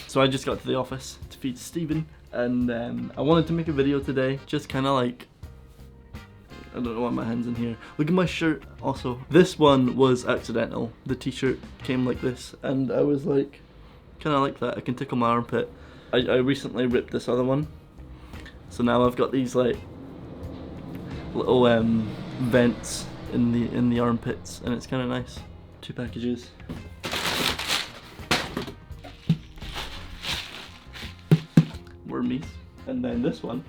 So I just got to the office to feed Stephen, and I wanted to make a video today, just kind of like, I don't know why my hand's in here. Look at my shirt also. This one was accidental. The t-shirt came like this, and I was like, kind of like that. I can tickle my armpit. I recently ripped this other one, so now I've got these like little vents in the armpits, and it's kind of nice. 2 packages. Wormies. And then this one.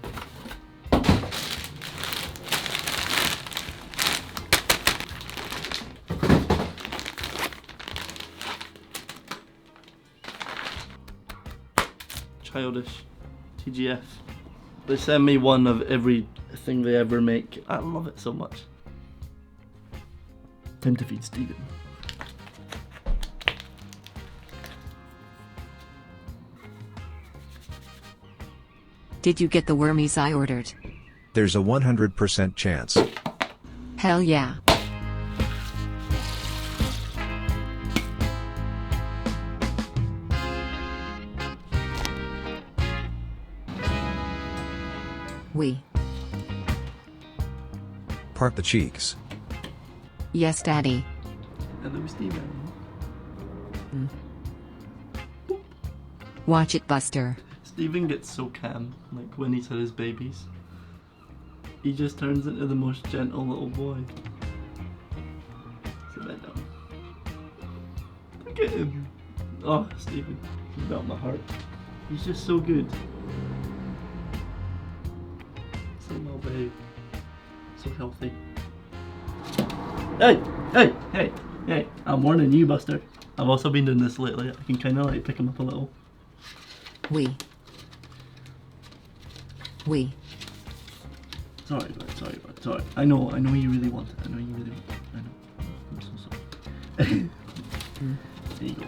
Childish. TGF. They send me one of everything they ever make. I love it so much. Time to feed Stephen. Did you get the wormies I ordered? There's a 100% chance. Hell yeah. We. Part the cheeks. Yes, Daddy. Hello, Stephen. Watch it, Buster. Stephen gets so calm, like when he's had his babies. He just turns into the most gentle little boy. Sit that down. Look at him. Oh, Stephen, he got my heart. He's just so good. So well behaved. So healthy. Hey! Hey! Hey! Hey! I'm warning you, Buster. I've also been doing this lately. I can kind of like pick him up a little. We. Sorry, bud, sorry. I know you really want it. I know you really want it. I know. I'm so sorry. There you go.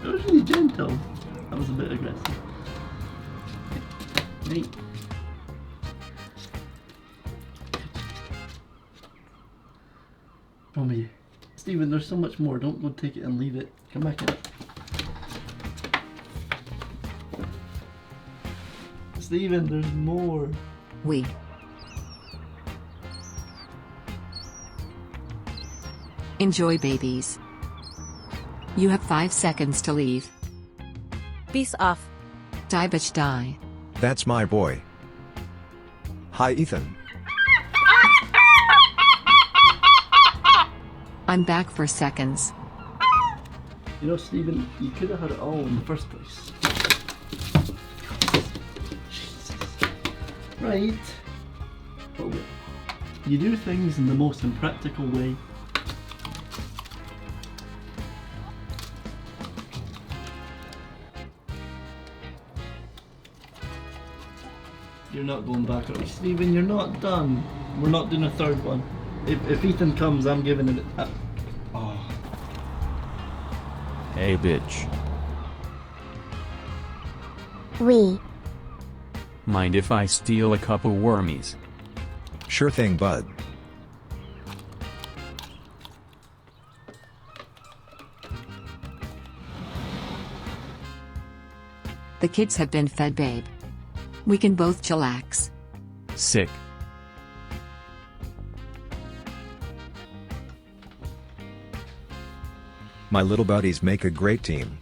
That was really gentle. That was a bit aggressive. Hey. Mommy. Stephen, there's so much more. Don't go take it and leave it. Come back in. Stephen, there's more. We. Enjoy, babies. You have 5 seconds to leave. Peace off. Die, bitch, die. That's my boy. Hi, Ethan. I'm back for seconds. You know, Stephen, you could have had it all in the first place. Jesus. Right. But wait. You do things in the most impractical way. You're not going back, are you? Stephen, you're not done. We're not doing a third one. If Ethan comes, I'm giving it a... Oh. Hey, bitch. We. Mind if I steal a couple wormies? Sure thing, bud. The kids have been fed, babe. We can both chillax. Sick. My little buddies make a great team.